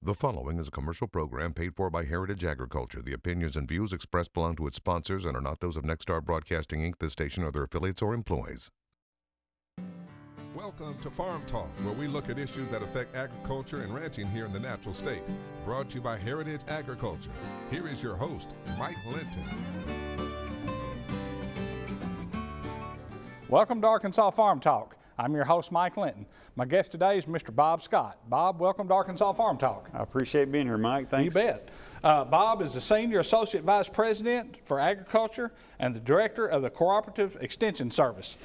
The following is a commercial program paid for by Heritage Agriculture. The opinions and views expressed belong to its sponsors and are not those of Nexstar Broadcasting, Inc., this station, or their affiliates or employees. Welcome to Farm Talk, where we look at issues that affect agriculture and ranching here in the natural state. Brought to you by Heritage Agriculture. Here is your host, Mike Linton. Welcome to Arkansas Farm Talk. I'm your host, Mike Linton. My guest today is Mr. Bob Scott. Bob, welcome to Arkansas Farm Talk. I appreciate being here, Mike. Thanks. You bet. Bob is the Senior Associate Vice President for Agriculture and the Director of the Cooperative Extension Service.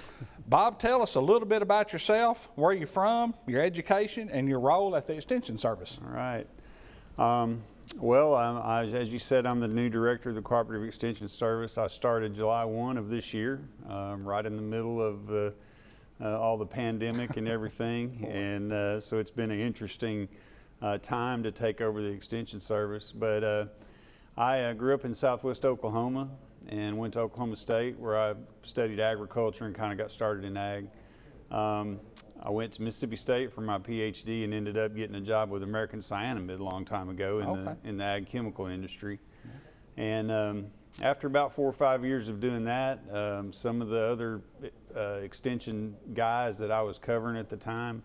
Bob, tell us a little bit about yourself, where you're from, your education, and your role at the Extension Service. All right. As you said, I'm the new Director of the Cooperative Extension Service. I started July 1 of this year, right in the middle of all the pandemic and everything, and so it's been an interesting time to take over the Extension Service. But I grew up in Southwest Oklahoma and went to Oklahoma State, where I studied agriculture and kind of got started in ag. I went to Mississippi State for my PhD and ended up getting a job with American Cyanamid a long time ago in the ag chemical industry. And after about 4 or 5 years of doing that, some of the other extension guys that I was covering at the time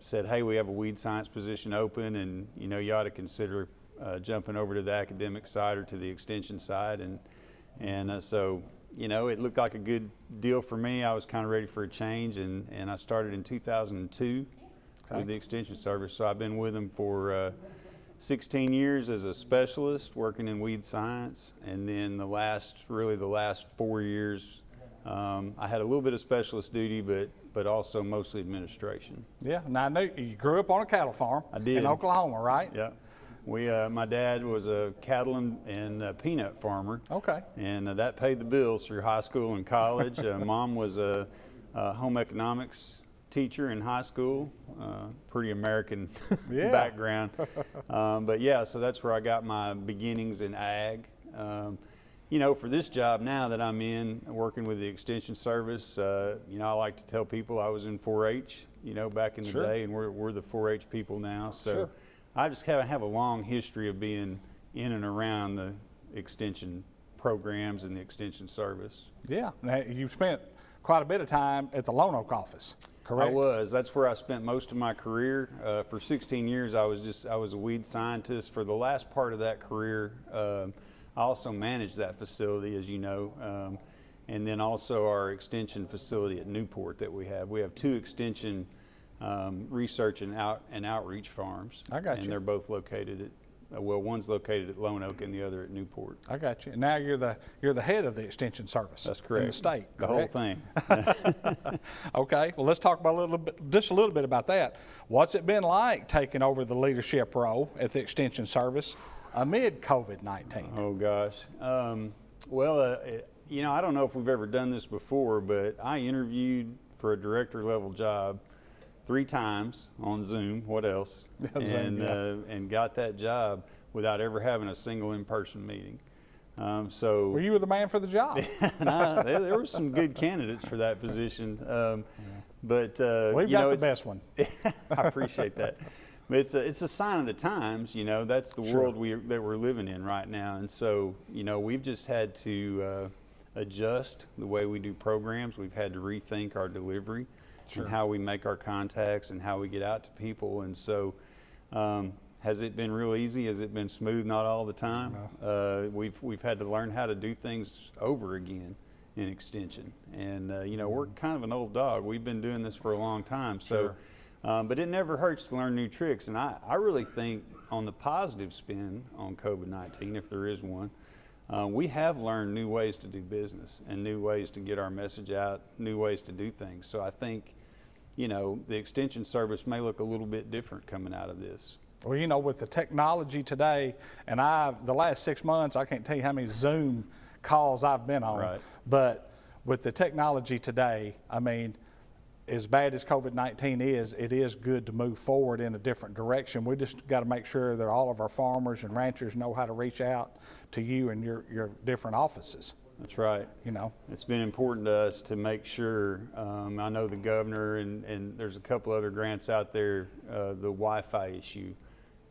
said, hey, we have a weed science position open, and you ought to consider jumping over to the academic side or to the extension side. And so it looked like a good deal for me. I was kind of ready for a change, and I started in 2002 with the Extension Service. So I've been with them for 16 years as a specialist working in weed science, and then the last 4 years I had a little bit of specialist duty, but also mostly administration. Yeah, now I know you grew up on a cattle farm. I did. In Oklahoma, right? Yeah. My dad was a cattle and peanut farmer. Okay. And that paid the bills through high school and college. Mom was a home economics teacher in high school. Pretty American background. But yeah, so that's where I got my beginnings in ag. For this job now that I'm in, working with the Extension Service, I like to tell people I was in 4-H, back in the day, and we're the 4-H people now. So I just have a long history of being in and around the extension programs and the Extension Service. Yeah, now you've spent quite a bit of time at the Lone Oak office, correct? I was. That's where I spent most of my career. For 16 years, I was a weed scientist. For the last part of that career, I also managed that facility, as you know, and then also our extension facility at Newport that we have. We have 2 extension research and outreach farms. I got you. And they're both located at, one's located at Lone Oak and the other at Newport. I got you. And now you're the head of the Extension Service. That's correct. In the state. The whole thing. Okay. Well, let's talk about just a little bit about that. What's it been like taking over the leadership role at the Extension Service amid COVID-19? Oh gosh. I don't know if we've ever done this before, but I interviewed for a director level job 3 times on Zoom. What else? And got that job without ever having a single in-person meeting. So were you the man for the job? There were some good candidates for that position, but we've got the best one. I appreciate that. But it's a sign of the times. That's the world that we're living in right now, and so we've just had to adjust the way we do programs. We've had to rethink our delivery. And how we make our contacts and how we get out to people. And so has it been real easy? Has it been smooth? Not all the time. No. We've had to learn how to do things over again in extension. And we're kind of an old dog. We've been doing this for a long time. So, but it never hurts to learn new tricks. And I really think on the positive spin on COVID-19, if there is one, we have learned new ways to do business and new ways to get our message out, new ways to do things. So I think, the Extension Service may look a little bit different coming out of this. Well, with the technology today, and the last 6 months, I can't tell you how many Zoom calls I've been on. Right. But with the technology today, as bad as COVID-19 is, it is good to move forward in a different direction. We just got to make sure that all of our farmers and ranchers know how to reach out to you and your different offices. That's right. It's been important to us to make sure. I know the governor and there's a couple other grants out there. The Wi-Fi issue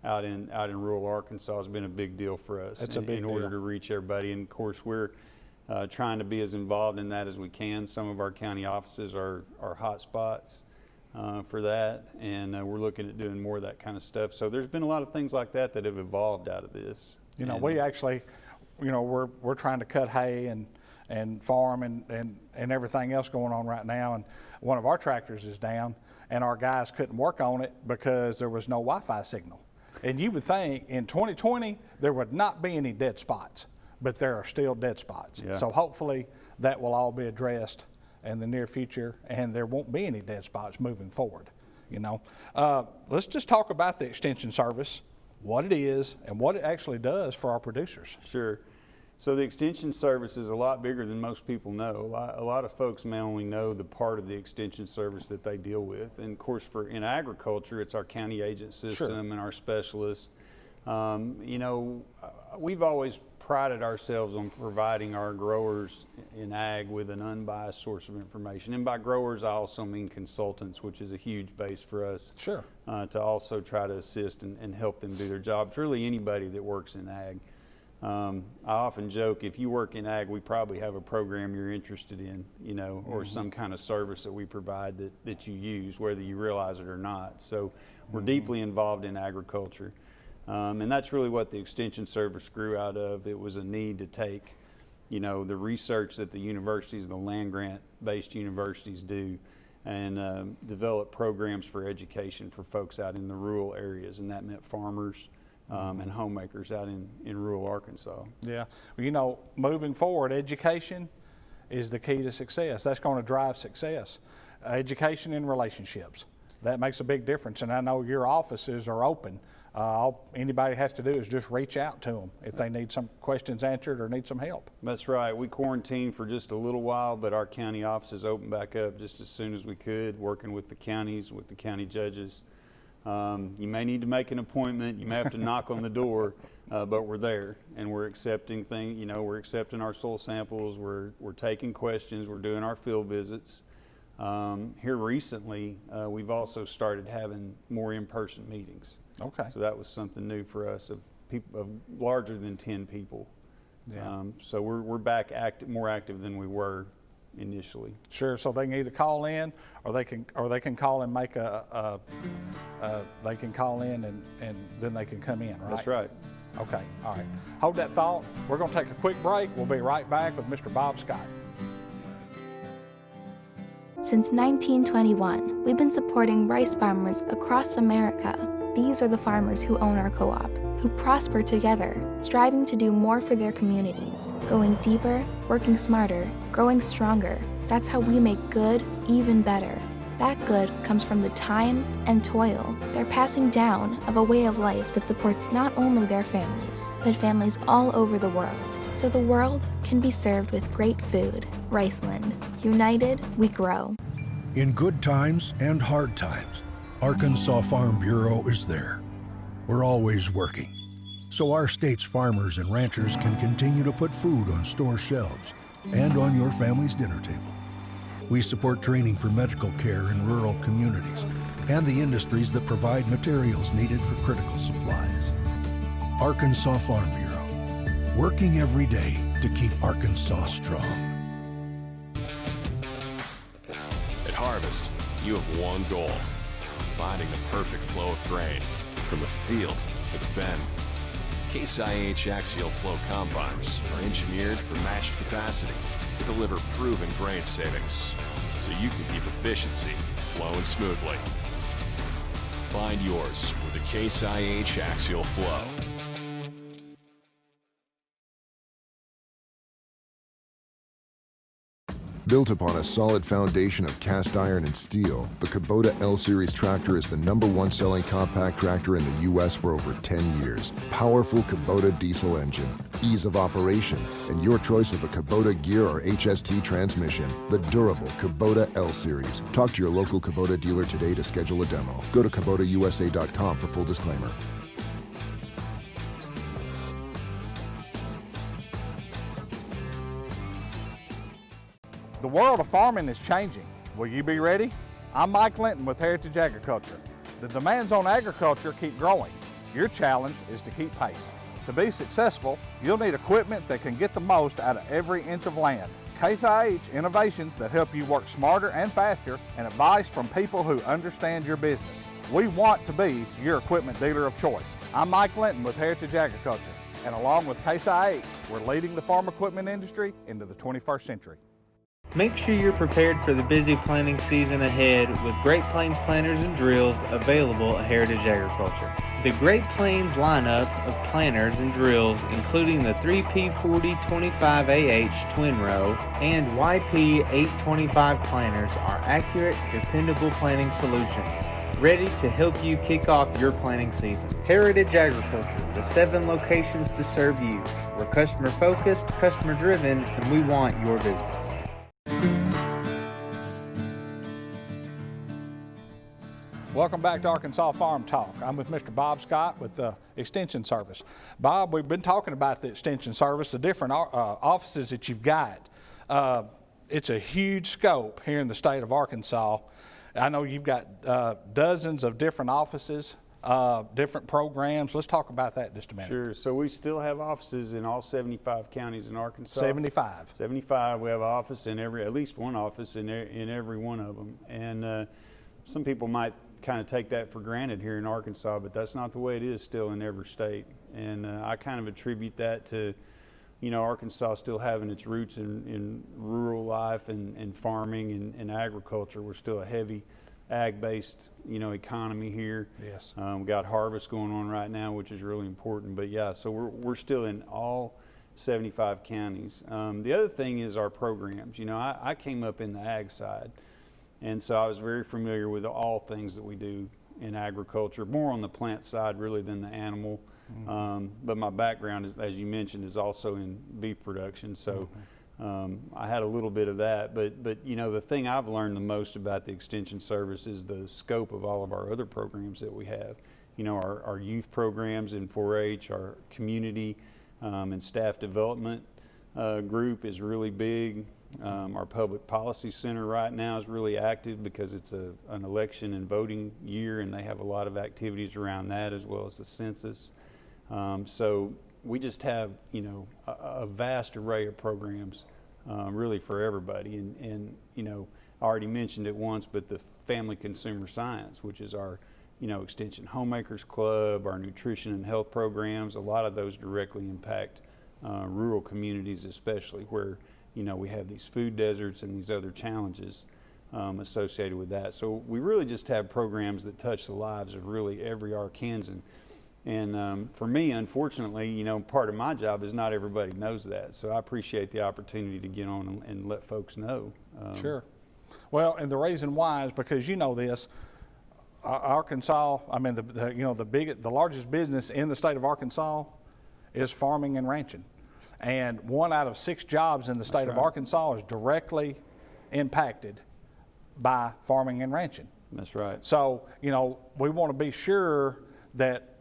out in rural Arkansas has been a big deal for us. It's a big in order deal. to reach everybody. And of course, we're trying to be as involved in that as we can. Some of our county offices are hot spots for that, and we're looking at doing more of that kind of stuff. So there's been a lot of things like that that have evolved out of this. You know, And we actually, you know, we're trying to cut hay and farm and everything else going on right now. And one of our tractors is down, and our guys couldn't work on it because there was no Wi-Fi signal. And you would think in 2020 there would not be any dead spots, but there are still dead spots. Yeah. So hopefully that will all be addressed in the near future, and there won't be any dead spots moving forward. You know, let's just talk about the Extension Service, what it is, and what it actually does for our producers. Sure. So the Extension Service is a lot bigger than most people know. A lot of folks may only know the part of the Extension Service that they deal with. And of course, in agriculture, it's our county agent system Sure. and our specialists. You know, we've always prided ourselves on providing our growers in ag with an unbiased source of information. And by growers, I also mean consultants, which is a huge base for us. Sure. To also try to assist and help them do their jobs. Really anybody that works in ag. I often joke, if you work in ag, we probably have a program you're interested in, you know, or some kind of service that we provide that you use, whether you realize it or not. So we're deeply involved in agriculture. And that's really what the Extension Service grew out of. It was a need to take, you know, the research that the universities, the land-grant-based universities do, and develop programs for education for folks out in the rural areas. And that meant farmers and homemakers out in rural Arkansas. Yeah, well, you know, moving forward, education is the key to success. That's going to drive success. Education and relationships. That makes a big difference, and I know your offices are open. All anybody has to do is just reach out to them if they need some questions answered or need some help. That's right. We quarantined for just a little while, but our county offices opened back up just as soon as we could, working with the counties, with the county judges. You may need to make an appointment. You may have to knock on the door, but we're there, and we're accepting things. You know, we're accepting our soil samples. We're taking questions. We're doing our field visits. Here recently, we've also started having more in-person meetings. Okay. So that was something new for us, of people of larger than 10 people. Yeah. So we're back more active than we were initially. Sure. So they can either call in, or they can call and make they can call in and then they can come in, right? That's right. Okay. All right. Hold that thought. We're going to take a quick break. We'll be right back with Mr. Bob Scott. Since 1921, we've been supporting rice farmers across America. These are the farmers who own our co-op, who prosper together, striving to do more for their communities, going deeper, working smarter, growing stronger. That's how we make good even better. That good comes from the time and toil they're passing down of a way of life that supports not only their families, but families all over the world, so the world can be served with great food. Riceland. United, we grow. In good times and hard times, Arkansas Farm Bureau is there. We're always working, so our state's farmers and ranchers can continue to put food on store shelves and on your family's dinner table. We support training for medical care in rural communities and the industries that provide materials needed for critical supplies. Arkansas Farm Bureau, working every day to keep Arkansas strong. At Harvest, you have one goal: finding the perfect flow of grain from the field to the bin. Case IH Axial Flow combines are engineered for matched capacity to deliver proven grain savings, so you can keep efficiency flowing smoothly. Find yours with the Case IH Axial Flow. Built upon a solid foundation of cast iron and steel, the Kubota L-Series tractor is the #1 selling compact tractor in the U.S. for over 10 years. Powerful Kubota diesel engine, ease of operation, and your choice of a Kubota gear or HST transmission. The durable Kubota L-Series. Talk to your local Kubota dealer today to schedule a demo. Go to KubotaUSA.com for full disclaimer. The world of farming is changing. Will you be ready? I'm Mike Linton with Heritage Agriculture. The demands on agriculture keep growing. Your challenge is to keep pace. To be successful, you'll need equipment that can get the most out of every inch of land. Case IH innovations that help you work smarter and faster, and advice from people who understand your business. We want to be your equipment dealer of choice. I'm Mike Linton with Heritage Agriculture, and along with Case IH, we're leading the farm equipment industry into the 21st century. Make sure you're prepared for the busy planting season ahead with Great Plains planters and drills available at Heritage Agriculture. The Great Plains lineup of planters and drills, including the 3P4025AH twin row and YP825 planters, are accurate, dependable planting solutions, ready to help you kick off your planting season. Heritage Agriculture, the 7 locations to serve you. We're customer focused, customer driven, and we want your business. Welcome back to Arkansas Farm Talk. I'm with Mr. Bob Scott with the Extension Service. Bob, we've been talking about the Extension Service, the different offices that you've got. It's a huge scope here in the state of Arkansas. I know you've got dozens of different offices, different programs. Let's talk about that in just a minute. Sure. So we still have offices in all 75 counties in Arkansas. 75. 75. We have an office in at least one office in every one of them. And some people might kind of take that for granted here in Arkansas, but that's not the way it is still in every state. And I kind of attribute that to, you know, Arkansas still having its roots in rural life and farming and agriculture. We're still a heavy ag-based, you know, economy here. Yes. We got harvest going on right now, which is really important. But yeah, so we're still in all 75 counties. The other thing is our programs. You know, I came up in the ag side, and so I was very familiar with all things that we do in agriculture, more on the plant side really than the animal. Mm-hmm. But my background, is, as you mentioned, is also in beef production. So I had a little bit of that. But you know, the thing I've learned the most about the Extension Service is the scope of all of our other programs that we have. You know, our youth programs in 4-H, our community and staff development group is really big. Our public policy center right now is really active because it's an election and voting year, and they have a lot of activities around that, as well as the census. So we just have, you know, a vast array of programs really for everybody. And you know, I already mentioned it once, but the Family Consumer Science, which is our, you know, Extension Homemakers Club, our nutrition and health programs, a lot of those directly impact rural communities, especially where, you know, we have these food deserts and these other challenges associated with that. So we really just have programs that touch the lives of really every Arkansan. And for me, unfortunately, you know, part of my job is not everybody knows that. So I appreciate the opportunity to get on and let folks know. Sure. Well, and the reason why is because, you know, this, Arkansas, I mean, the largest business in the state of Arkansas is farming and ranching. And 1 out of 6 jobs in the state of Arkansas is directly impacted by farming and ranching. That's right. So, you know, we want to be sure that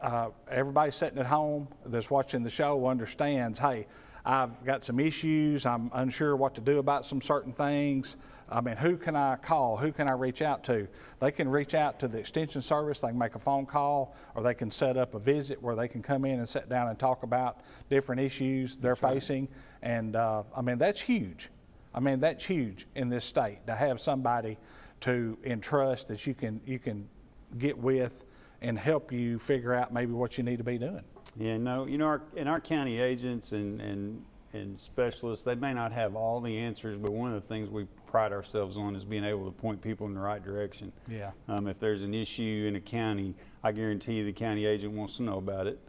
everybody sitting at home that's watching the show understands, hey, I've got some issues, I'm unsure what to do about some certain things. I mean, who can I call? Who can I reach out to? They can reach out to the Extension Service, they can make a phone call, or they can set up a visit where they can come in and sit down and talk about different issues they're facing. And I mean, that's huge. I mean, that's huge in this state, to have somebody to entrust that you can get with and help you figure out maybe what you need to be doing. Yeah, no, you know, our county agents and specialists, they may not have all the answers, but one of the things we pride ourselves on is being able to point people in the right direction. Yeah. If there's an issue in a county, I guarantee you the county agent wants to know about it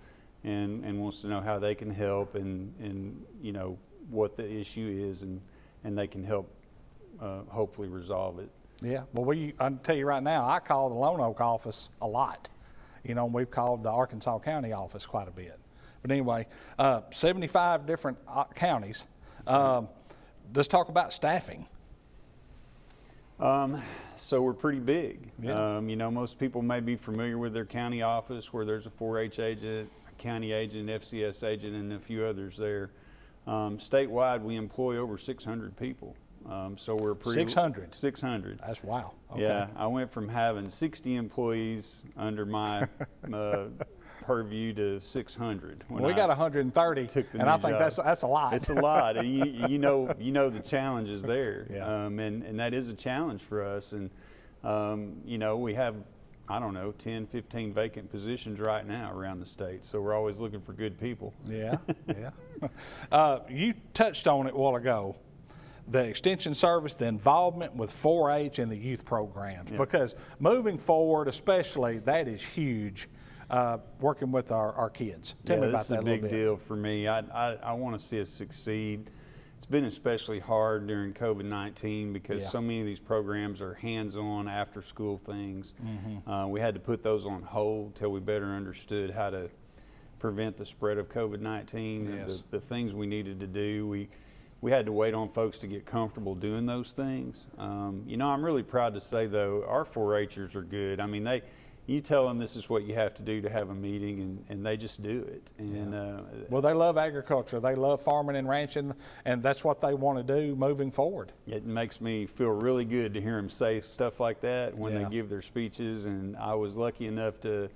and wants to know how they can help and you know, what the issue is, and they can help hopefully resolve it. Yeah, well, I'll tell you right now, I call the Lone Oak office a lot. You know, we've called the Arkansas County office quite a bit. But anyway, 75 different counties. Let's talk about staffing. So we're pretty big. Yeah. You know, most people may be familiar with their county office where there's a 4-H agent, a county agent, FCS agent, and a few others there. Statewide, we employ over 600 people. So we're pretty 600. 600. That's wow. Okay. Yeah, I went from having 60 employees under my purview to 600. when We I got 130, took the and new I think job. that's a lot. It's a lot, and you know the challenges there, Yeah. and that is a challenge for us. And you know, we have, I don't know, 10, 15 vacant positions right now around the state, so we're always looking for good people. Yeah, yeah. You touched on it a while ago, the extension service, the involvement with 4-H and the youth programs, because moving forward, especially, that is huge, working with our kids. Tell me about This is that a little big bit. deal for me. I want to see us succeed. It's been especially hard during COVID-19 because Yeah. so many of these programs are hands-on after-school things. Mm-hmm. We had to put those on hold till we better understood how to prevent the spread of COVID-19 and Yes. the things we needed to do. We had to wait on folks to get comfortable doing those things. You know, I'm really proud to say, though, our 4-H'ers are good. I mean, you tell them this is what you have to do to have a meeting, and they just do it. And Well, they love agriculture. They love farming and ranching, and that's what they want to do moving forward. it makes me feel really good to hear them say stuff like that when Yeah. they give their speeches. And I was lucky enough to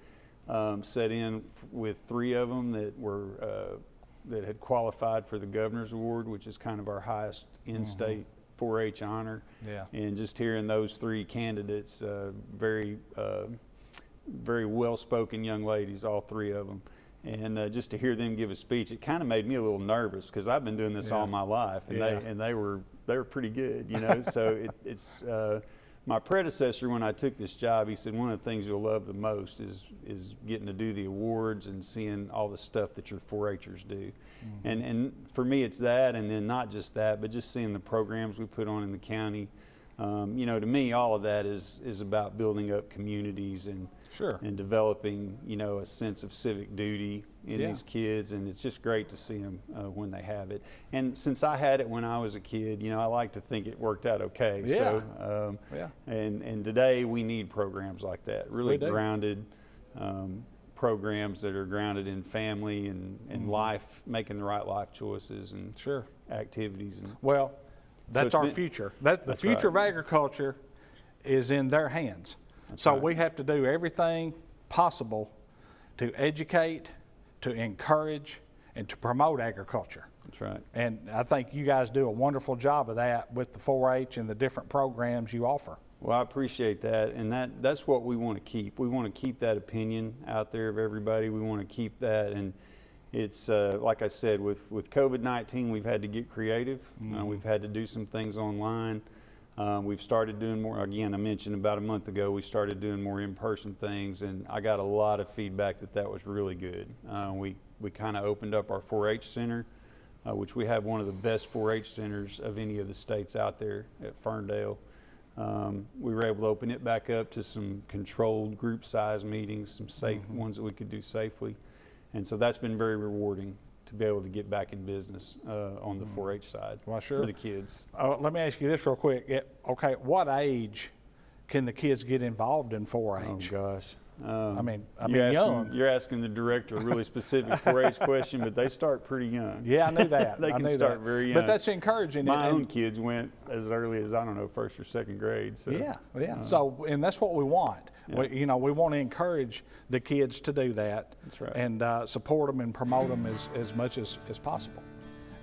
sit in with 3 of them that were that had qualified for the Governor's Award, which is kind of our highest in-state 4-H honor. Yeah. And just hearing those 3 candidates, very well-spoken young ladies, all 3 of them. And just to hear them give a speech, it kind of made me a little nervous because I've been doing this all my life, and Yeah. they were pretty good, you know. So it's my predecessor, when I took this job, he said one of the things you'll love the most is getting to do the awards and seeing all the stuff that your 4-H'ers do. And for me, it's that, and then not just that, but just seeing the programs we put on in the county. You know, to me, all of that is about building up communities and Sure. and developing, you know, a sense of civic duty in Yeah. these kids, and it's just great to see them when they have it. And since I had it when I was a kid, you know, I like to think it worked out okay. Yeah. So, Yeah. and today we need programs like that, really We do. grounded programs that are grounded in family and life, making the right life choices and Mm-hmm. Sure. activities. And Well, that's it's our been- future. The That's future right. of agriculture is in their hands. So right. we have to do everything possible to educate, to encourage, and to promote agriculture. that's right. And I think you guys do a wonderful job of that with the 4-H and the different programs you offer. Well, I appreciate that, and that's what we want to keep. We want to keep that opinion out there of everybody. We want to keep that, and it's like I said, with COVID-19, we've had to get creative. We've had to do some things online. We've started doing more. Again, I mentioned about a month ago, we started doing more in-person things, and I got a lot of feedback that was really good. We kind of opened up our 4-H center, which we have one of the best 4-H centers of any of the states out there at Ferndale. We were able to open it back up to some controlled group size meetings, some safe ones that we could do safely. And so that's been very rewarding to be able to get back in business on the 4-H side Well, sure. for the kids. Let me ask you this real quick. Okay, what age can the kids get involved in 4-H? Oh gosh. I mean You're young. You're asking the director a really specific 4-H question, but they start pretty young. Yeah, I knew that. They I can knew start that. very young. But that's encouraging. My and- own kids went as early as, I don't know, 1st or 2nd grade. So. Yeah. So, and that's what we want. We want to encourage the kids to do that. That's right. And support them and promote them as much as possible.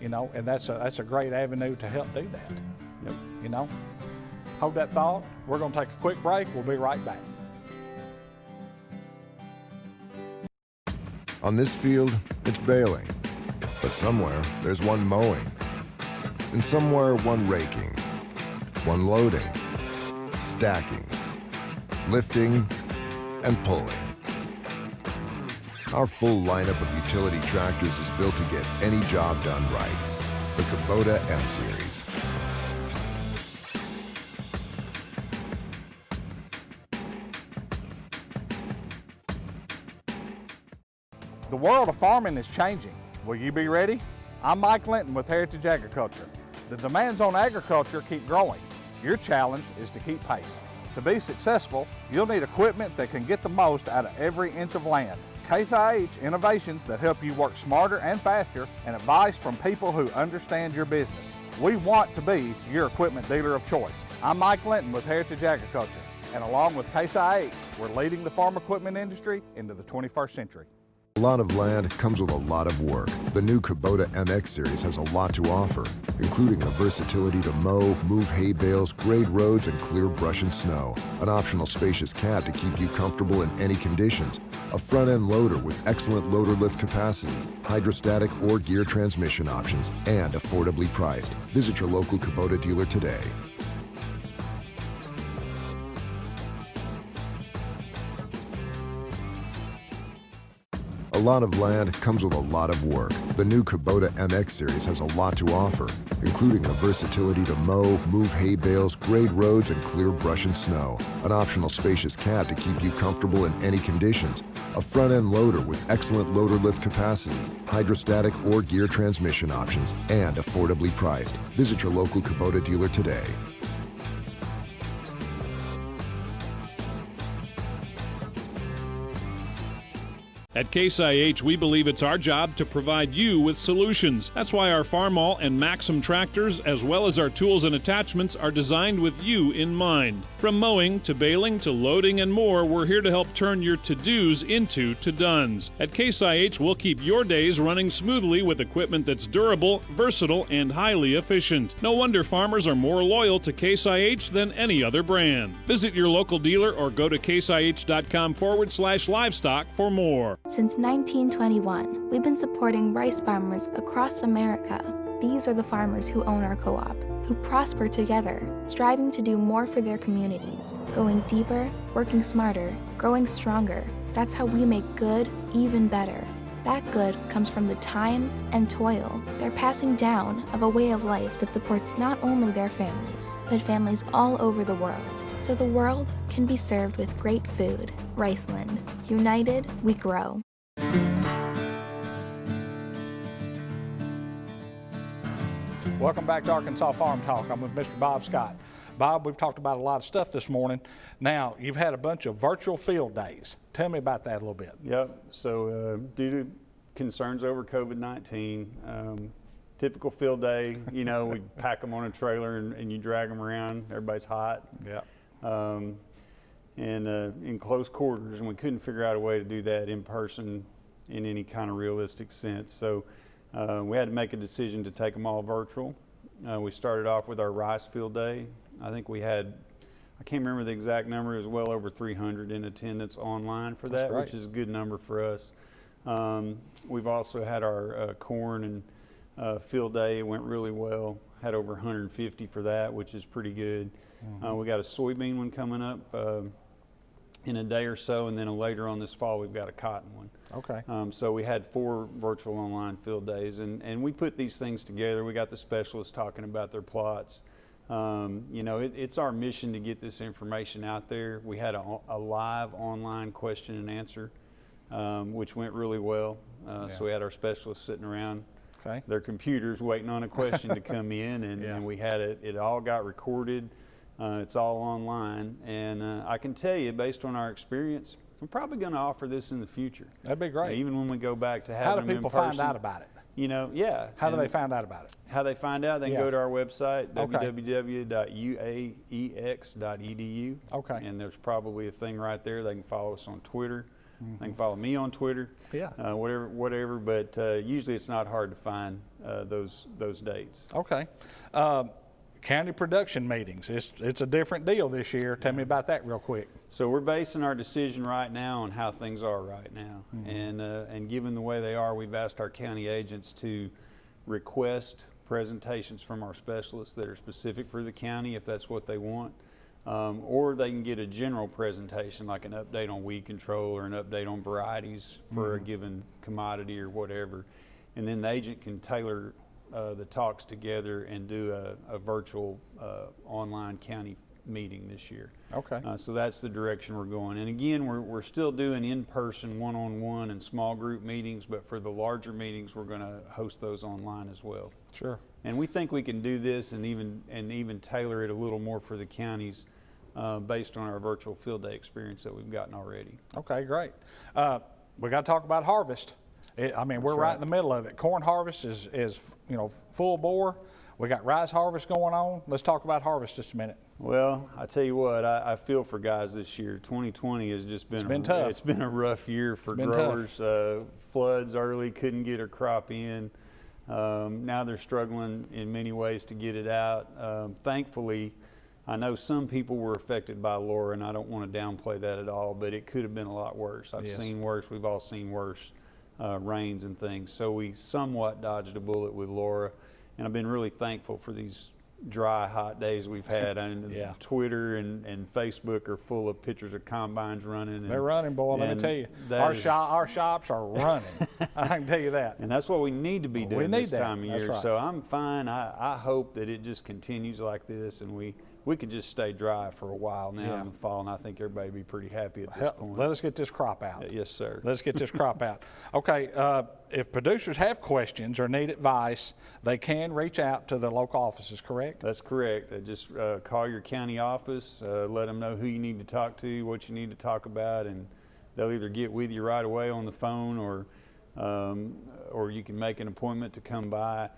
You know, and that's a great avenue to help do that. Yep. You know, hold that thought. We're going to take a quick break. We'll be right back. On this field, it's baling. But somewhere, there's one mowing. And somewhere, one raking. One loading. Stacking. Lifting. And pulling. Our full lineup of utility tractors is built to get any job done right. The Kubota M-Series. The world of farming is changing. Will you be ready? I'm Mike Linton with Heritage Agriculture. The demands on agriculture keep growing. Your challenge is to keep pace. To be successful, you'll need equipment that can get the most out of every inch of land. Case IH innovations that help you work smarter and faster, and advice from people who understand your business. We want to be your equipment dealer of choice. I'm Mike Linton with Heritage Agriculture, and along with Case IH, we're leading the farm equipment industry into the 21st century. A lot of land comes with a lot of work. The new Kubota MX Series has a lot to offer, including the versatility to mow, move hay bales, grade roads, and clear brush and snow. An optional spacious cab to keep you comfortable in any conditions. A front-end loader with excellent loader lift capacity, hydrostatic or gear transmission options, and affordably priced. Visit your local Kubota dealer today. A lot of land comes with a lot of work. The new Kubota MX Series has a lot to offer, including the versatility to mow, move hay bales, grade roads, and clear brush and snow. An optional spacious cab to keep you comfortable in any conditions. A front-end loader with excellent loader lift capacity, hydrostatic or gear transmission options, and affordably priced. Visit your local Kubota dealer today. At Case IH, we believe it's our job to provide you with solutions. That's why our Farmall and Maxim tractors, as well as our tools and attachments, are designed with you in mind. From mowing to baling to loading and more, we're here to help turn your to-dos into to-dones. At Case IH, we'll keep your days running smoothly with equipment that's durable, versatile, and highly efficient. No wonder farmers are more loyal to Case IH than any other brand. Visit your local dealer or go to caseih.com/livestock for more. Since 1921, we've been supporting rice farmers across America. These are the farmers who own our co-op, who prosper together, striving to do more for their communities, going deeper, working smarter, growing stronger. That's how we make good even better. That good comes from the time and toil they're passing down of a way of life that supports not only their families, but families all over the world, so the world can be served with great food. Riceland. United, we grow. Welcome back to Arkansas Farm Talk. I'm with Mr. Bob Scott. Bob, we've talked about a lot of stuff this morning. Now, you've had a bunch of virtual field days. Tell me about that a little bit. Yep. So due to concerns over COVID-19, typical field day, you know, we pack them on a trailer and you drag them around. Everybody's hot. Yeah. And in close quarters, and we couldn't figure out a way to do that in person in any kind of realistic sense. So we had to make a decision to take them all virtual. We started off with our rice field day. I think we had, I can't remember the exact number, it was well over 300 in attendance online for that, which is a good number for us. We've also had our corn and field day. It went really well. Had over 150 for that, which is pretty good. We got a soybean one coming up in a day or so, and then later on this fall we've got a cotton one. Okay. So we had 4 virtual online field days, and we put these things together. We got the specialists talking about their plots. You know, it's our mission to get this information out there. We had a live online question and answer, which went really well. So we had our specialists sitting around their computers waiting on a question to come in, and we had it all got recorded. It's all online, and I can tell you, based on our experience, we're probably going to offer this in the future. That'd be great. Even when we go back to having them in person. How do people find out about it? You know, yeah. How do they find out about it? How they find out, they can go to our website, www.uaex.edu. Okay. And there's probably a thing right there. They can follow us on Twitter. They can follow me on Twitter. Yeah. Whatever. But usually it's not hard to find those dates. Okay. County production meetings. It's a different deal this year. Tell me about that real quick. So we're basing our decision right now on how things are right now. And given the way they are, we've asked our county agents to request presentations from our specialists that are specific for the county if that's what they want. Or they can get a general presentation like an update on weed control or an update on varieties for a given commodity or whatever. And then the agent can tailor the talks together and do a virtual online county meeting this year. Okay. So that's the direction we're going. And again, we're still doing in-person one-on-one and small group meetings, but for the larger meetings, we're going to host those online as well. Sure. And we think we can do this and even tailor it a little more for the counties based on our virtual field day experience that we've gotten already. Okay, great. We got to talk about harvest. We're right in the middle of it. Corn harvest is full bore. We got rice harvest going on. Let's talk about harvest just a minute. Well, I tell you what, I feel for guys this year. 2020 has just been, tough. It's been a rough year for growers. Floods early, couldn't get a crop in. Now they're struggling in many ways to get it out. Thankfully, I know some people were affected by Laura, and I don't want to downplay that at all, but it could have been a lot worse. I've seen worse. We've all seen worse rains and things. So we somewhat dodged a bullet with Laura, and I've been really thankful for these dry, hot days we've had. And Twitter and Facebook are full of pictures of combines running. They're running, boy, let me tell you. Our shops are running. I can tell you that. And that's what we need to be doing this time of year. Right. So I'm fine. I hope that it just continues like this, and we could just stay dry for a while now in the fall, and I think everybody would be pretty happy at this point. Let us get this crop out. Yes, sir. Let's get this crop out. Okay, if producers have questions or need advice, they can reach out to the local offices, correct? That's correct. Just call your county office, let them know who you need to talk to, what you need to talk about, and they'll either get with you right away on the phone, or you can make an appointment to come by.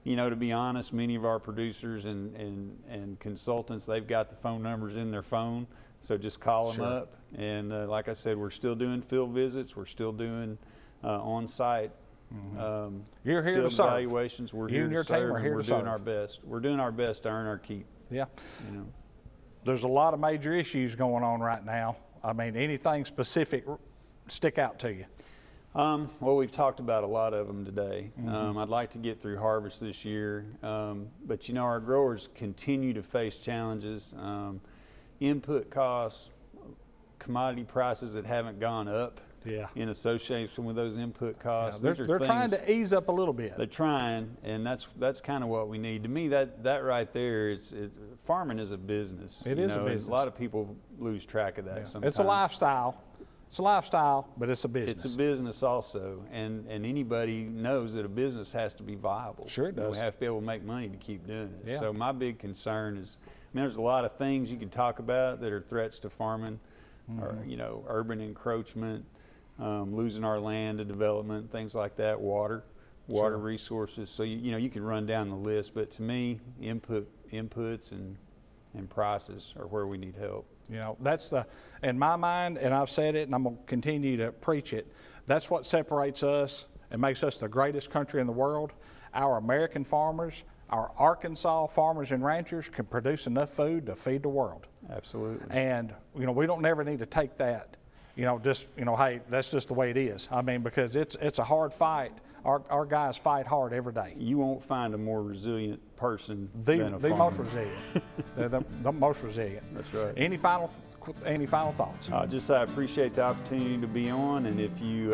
You know, to be honest, many of our producers and consultants, they've got the phone numbers in their phone, so just call them up. And like I said, we're still doing field visits. We're still doing on-site You're here field to serve. evaluations. We're here to serve, and we're doing our best. We're doing our best to earn our keep. Yeah. You know. There's a lot of major issues going on right now. I mean, anything specific stick out to you? Well, we've talked about a lot of them today. I'd like to get through harvest this year, but you know, our growers continue to face challenges. Input costs, commodity prices that haven't gone up in association with those input costs. They're trying to ease up a little bit. They're trying, and that's kind of what we need. To me, that right there is farming is a business. It is a business. A lot of people lose track of that sometimes. It's a lifestyle. It's a lifestyle, but it's a business. It's a business also, and anybody knows that a business has to be viable. Sure it does. We have to be able to make money to keep doing it. Yeah. So my big concern is, I mean, there's a lot of things you can talk about that are threats to farming, or, you know, urban encroachment, losing our land to development, things like that, water resources. So you know, you can run down the list, but to me, inputs and prices are where we need help. You know, that's in my mind, and I've said it and I'm going to continue to preach it, that's what separates us and makes us the greatest country in the world. Our American farmers, our Arkansas farmers and ranchers can produce enough food to feed the world. Absolutely. And, you know, we don't never need to take that, you know, just, you know, hey, that's just the way it is. I mean, because it's a hard fight. Our guys fight hard every day. You won't find a more resilient person than a the farmer. most resilient. They're the most resilient. That's right. Any final thoughts? I appreciate the opportunity to be on, and if you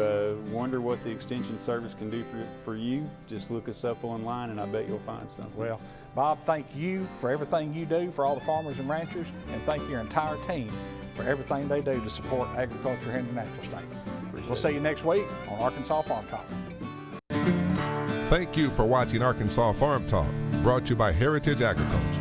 wonder what the Extension Service can do for you, just look us up online, and I bet you'll find something. Well, Bob, thank you for everything you do for all the farmers and ranchers, and thank your entire team for everything they do to support agriculture here in the Natural State. We'll see you next week on Arkansas Farm Talk. Thank you for watching Arkansas Farm Talk, brought to you by Heritage Agriculture.